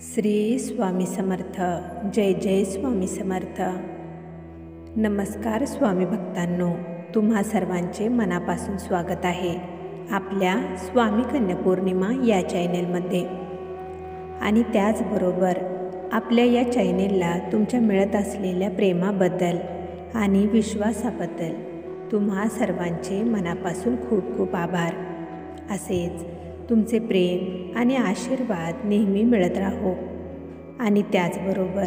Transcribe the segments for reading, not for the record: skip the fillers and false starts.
श्री स्वामी समर्थ. जय जय स्वामी समर्थ. नमस्कार स्वामी भक्तांनो, तुम्हा सर्वांचे मनापासून स्वागत आहे आपल्या स्वामी कन्या पौर्णिमा या चॅनेलमध्ये. आणि त्याचबरोबर आपल्या या चॅनेलला तुमच्या मिळत असलेल्या प्रेमाबद्दल आणि विश्वासाबद्दल तुम्हा सर्वांचे मनापासून खूप खूप आभार. असेच तुमचे प्रेम आणि आशीर्वाद नेहमी मिळत राहो आणि त्याचबरोबर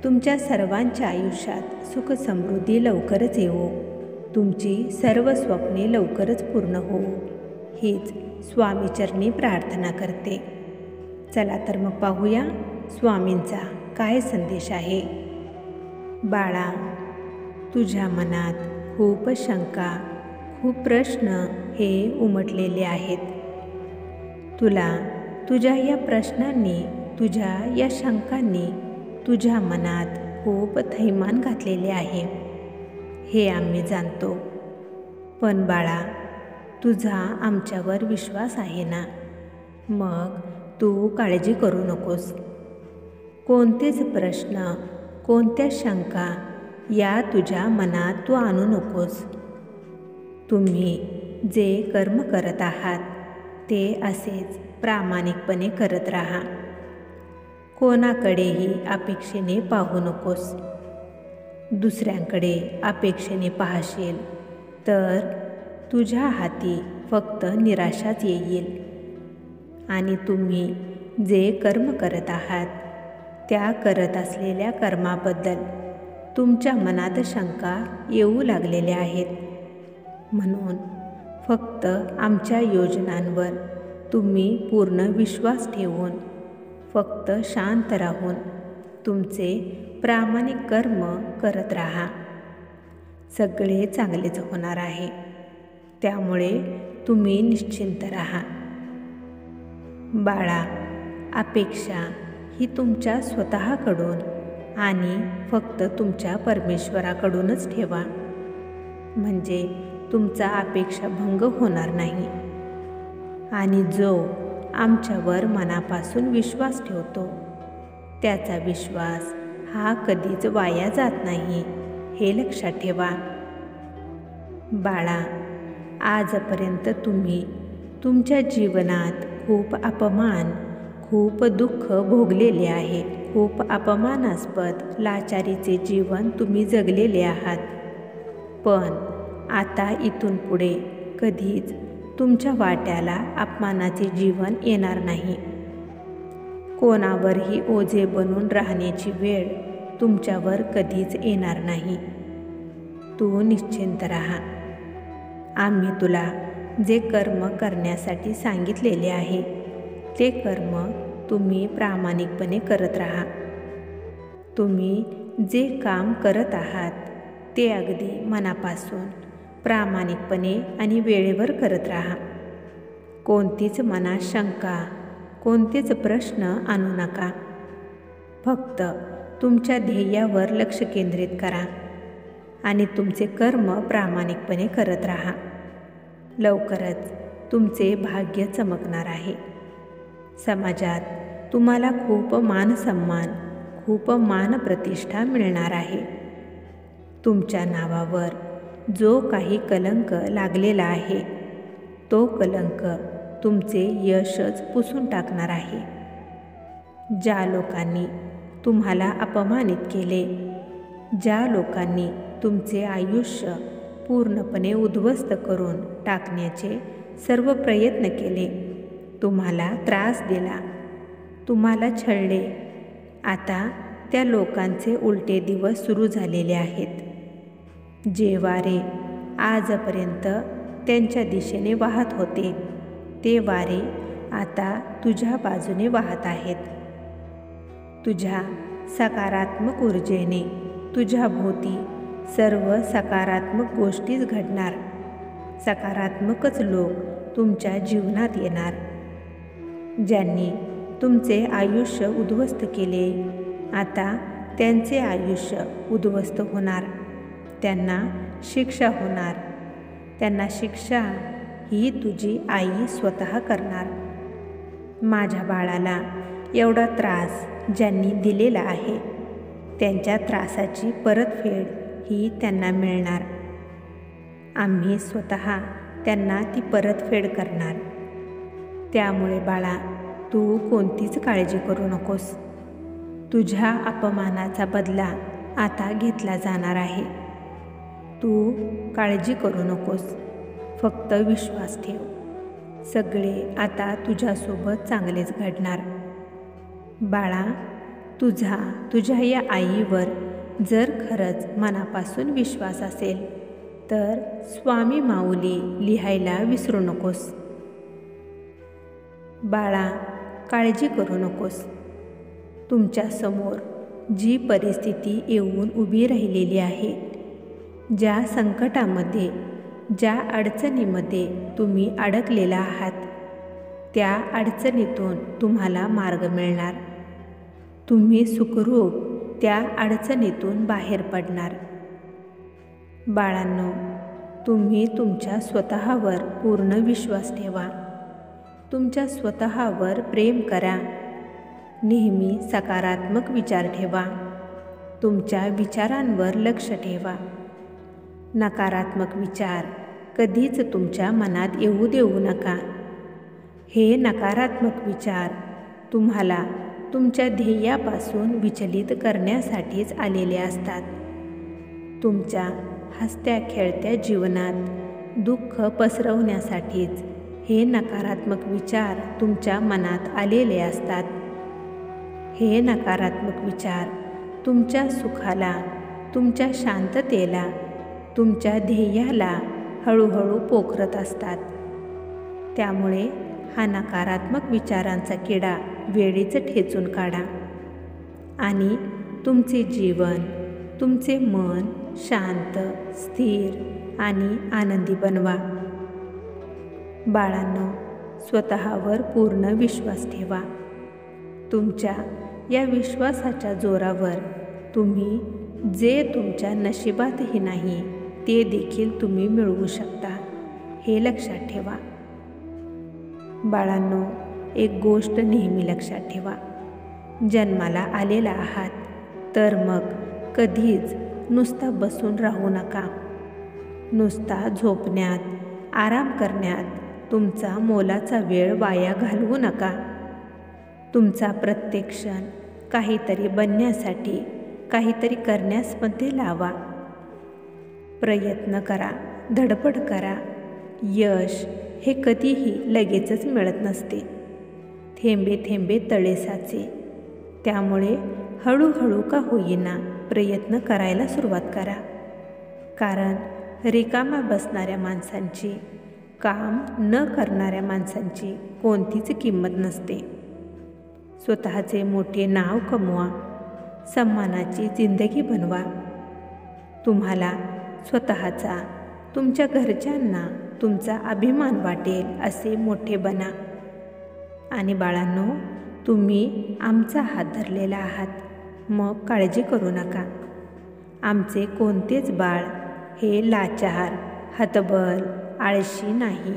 तुमच्या सर्वांच्या आयुष्यात सुख समृद्धी लवकरच येवो, तुमची सर्व स्वप्ने लवकरच पूर्ण होवो, हीच स्वामीचरणी प्रार्थना करते. चला तर मग पाहूया स्वामींचा काय संदेश आहे. बाळा, तुझ्या मनात खूप शंका, खूप प्रश्न हे उमटलेले आहेत. तुला तुझ्या या प्रश्नांनी, तुझ्या या शंकांनी तुझ्या मनात खूप थैमान घातलेले आहे, हे आम्ही जाणतो. पण बाळा, तुझा आमच्यावर विश्वास आहे ना, मग तू काळजी करू नकोस. कोणतेच प्रश्न, कोणत्या शंका या तुझ्या मनात तू आणू नकोस. तुम्ही जे कर्म करत आहात ते असेच प्रामाणिकपणे करत राहा. कोणाकडेही अपेक्षेने पाहू नकोस. दुसऱ्यांकडे अपेक्षेने पाहशील तर तुझ्या हाती फक्त निराशाच येईल. आणि तुम्ही जे कर्म करत आहात त्या करत असलेल्या कर्माबद्दल तुमच्या मनात शंका येऊ लागलेल्या आहेत. म्हणून फक्त आमच्या योजनांवर तुम्ही पूर्ण विश्वास ठेवून, फक्त शांत राहून तुमचे प्रामाणिक कर्म करत राहा. सगळे चांगलेच होणार आहे, त्यामुळे तुम्ही निश्चिंत राहा. बाळा, अपेक्षा ही तुमच्या स्वतःकडून आणि फक्त तुमच्या परमेश्वराकडूनच ठेवा, म्हणजे तुमचा अपेक्षा भंग होणार नाही. आणि जो आमच्यावर मनापासून विश्वास ठेवतो त्याचा विश्वास हा कधीच वाया जात नाही, हे लक्षात ठेवा. बाळा, आजपर्यंत तुम्ही तुमच्या जीवनात खूप अपमान, खूप दुःख भोगलेले आहे. खूप अपमानास्पद लाचारीचे जीवन तुम्ही जगलेले आहात. पण आता इथून पुढे कधीच तुमच्या वाट्याला अपमानाचे जीवन येणार नाही. कोणावरही ओझे बनून राहण्याची वेळ तुमच्यावर कधीच येणार नाही. तू निश्चिंत राहा. आम्ही तुला जे कर्म करण्यासाठी सांगितलेले आहे ते कर्म तुम्ही प्रामाणिकपणे करत राहा. तुम्ही जे काम करत आहात ते अगदी मनापासून, प्रामाणिकपणे आणि वेळेवर करत राहा. कोणतीच मनात शंका, कोणतेच प्रश्न आणू नका. फक्त तुमच्या ध्येयावर लक्ष केंद्रित करा आणि तुमचे कर्म प्रामाणिकपणे करत राहा. लवकरच तुमचे भाग्य चमकणार आहे. समाजात तुम्हाला खूप मान-सन्मान, खूप मान-प्रतिष्ठा मिळणार आहे. तुमच्या नावावर जो काही कलंक लागलेला आहे तो कलंक तुमचे यशच पुसून टाकणार आहे. ज्या लोकांनी तुम्हाला अपमानित केले, ज्या लोकांनी तुमचे आयुष्य पूर्णपणे उद्ध्वस्त करून टाकण्याचे सर्व प्रयत्न केले, तुम्हाला त्रास दिला, तुम्हाला छळले, आता त्या लोकांचे उलटे दिवस सुरू झालेले आहेत. जे वारे आजपर्यंत त्यांच्या दिशेने वाहत होते ते वारे आता तुझ्या बाजूने वाहत आहेत. तुझ्या सकारात्मक ऊर्जेने तुझ्या भोवती सर्व सकारात्मक गोष्टीच घडणार. सकारात्मकच लोक तुमच्या जीवनात येणार. ज्यांनी तुमचे आयुष्य उद्ध्वस्त केले, आता त्यांचे आयुष्य उद्ध्वस्त होणार. त्यांना शिक्षा होणार. त्यांना शिक्षा ही तुझी आई स्वतः करणार. माझ्या बाळाला एवढा त्रास ज्यांनी दिलेला आहे त्यांच्या त्रासाची परतफेड ही त्यांना मिळणार. आम्ही स्वतः त्यांना ती परतफेड करणार. त्यामुळे बाळा, तू कोणतीच काळजी करू नकोस. तुझ्या अपमानाचा बदला आता घेतला जाणार आहे. तू काळजी करू नकोस, फक्त विश्वास ठेव. सगळे आता तुझ्यासोबत चांगलेच घडणार. बाळा, तुझ्या या आईवर जर खरंच मनापासून विश्वास असेल तर स्वामी माऊली लिहायला विसरू नकोस. बाळा, काळजी करू नकोस. तुमच्यासमोर जी परिस्थिती येऊन उभी राहिलेली आहे, ज्या संकटामध्ये, ज्या अडचणीमध्ये तुम्ही अडकलेला आहात, त्या अडचणीतून तुम्हाला मार्ग मिळणार. तुम्ही सुखरूप त्या अडचणीतून बाहेर पडणार. बाळांनो, तुम्ही तुमच्या स्वतःवर पूर्ण विश्वास ठेवा. तुमच्या स्वतःवर प्रेम करा. नेहमी सकारात्मक विचार ठेवा. तुमच्या विचारांवर लक्ष ठेवा. नकारात्मक विचार कधीच तुमच्या मनात येऊ देऊ नका. हे नकारात्मक विचार तुम्हाला तुमच्या ध्येयापासून विचलित करण्यासाठीच आलेले असतात. तुमच्या हसत्या खेळत्या जीवनात दुःख पसरवण्यासाठीच हे नकारात्मक विचार तुमच्या मनात आलेले असतात. हे नकारात्मक विचार तुमच्या सुखाला, तुमच्या शांततेला, तुमच्या ध्येयाला हळूहळू पोखरत असतात. त्यामुळे हा नकारात्मक विचारांचा किडा वेळीच ठेचून काढा आणि तुमचे जीवन, तुमचे मन शांत, स्थिर आणि आनंदी बनवा. बाळांनो, स्वतःवर पूर्ण विश्वास ठेवा. तुमच्या या विश्वासाच्या जोरावर तुम्ही जे तुमच्या नशिबातही नाही ते देखील तुम्ही मिळवू शकता, हे लक्षात ठेवा. बाळांनो, एक गोष्ट नेहमी लक्षात ठेवा. जन्माला आलेला आहात तर मग कधीच नुसता बसून राहू नका. नुसता झोपण्यात, आराम करण्यात तुमचा मोलाचा वेळ वाया घालवू नका. तुमचा प्रत्येक क्षण काहीतरी बनण्यासाठी, काहीतरी करण्यामध्ये लावा. प्रयत्न करा, धडपड करा. यश हे कधीही लगेचच मिळत नसते. थेंबे थेंबे तळे साचे. त्यामुळे हळूहळू का होईना प्रयत्न करायला सुरुवात करा. कारण रिकामा बसणाऱ्या माणसांची, काम न करणाऱ्या माणसांची कोणतीच किंमत नसते. स्वतःचे मोठे नाव कमवा. सन्मानाची जिंदगी बनवा. तुम्हाला स्वतःचा, तुमच्या घरच्यांना तुमचा अभिमान वाटेल असे मोठे बना. आणि बाळांनो, तुम्ही आमचा हात धरलेला आहात, मग काळजी करू नका. आमचे कोणतेच बाळ हे लाचार, हतबल, आळशी नाही,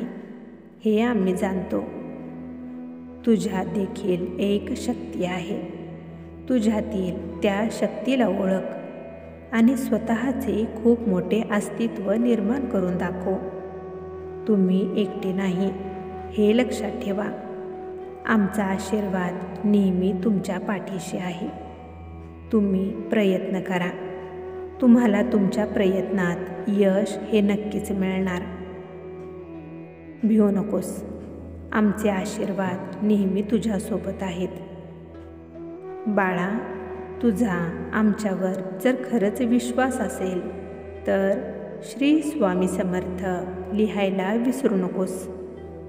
हे आम्ही जाणतो. तुझ्यात देखील एक शक्ती आहे. तुझ्यातील त्या शक्तीला ओळख आणि स्वतःचे खूप मोठे अस्तित्व निर्माण करून दाखव. तुम्ही एकटे नाही, हे लक्षात ठेवा. आमचा आशीर्वाद नेहमी तुमच्या पाठीशी आहे. तुम्ही प्रयत्न करा. तुम्हाला तुमच्या प्रयत्नात यश हे नक्कीच मिळणार. भिवू नकोस. आमचे आशीर्वाद नेहमी तुझ्यासोबत आहेत. बाळा, तुझा आमच्यावर जर खरंच विश्वास असेल तर श्री स्वामी समर्थ लिहायला विसरू नकोस.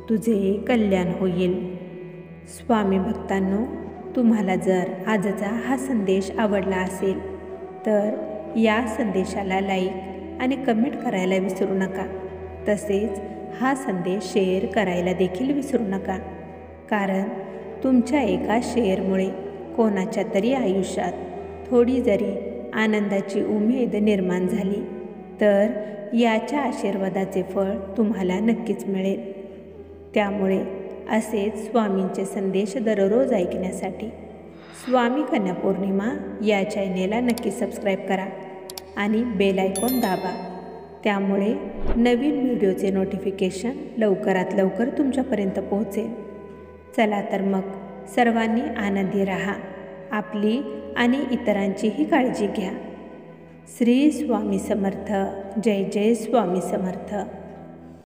तुझे कल्याण होईल. स्वामी भक्तांनो, तुम्हाला जर आजचा हा संदेश आवडला असेल तर या संदेशाला लाईक आणि कमेंट करायला विसरू नका. तसेच हा संदेश शेअर करायला देखील विसरू नका. कारण तुमच्या एका शेअरमुळे कोणाच्या तरी आयुष्यात थोडी जरी आनंदाची उमेद निर्माण झाली तर याच्या आशीर्वादाचे फळ तुम्हाला नक्कीच मिळेल. त्यामुळे असेच स्वामींचे संदेश दररोज ऐकण्यासाठी स्वामी कन्या पौर्णिमा या चॅनेलला नक्की सबस्क्राईब करा आणि बेल आयकॉन दाबा. त्यामुळे नवीन व्हिडिओचे नोटिफिकेशन लवकरात लवकर तुमच्यापर्यंत पोहोचेल. चला तर मग सर्वांनी आनंदी राहा. आपली आणि इतरांचीही काळजी घ्या. श्री स्वामी समर्थ. जय जय स्वामी समर्थ.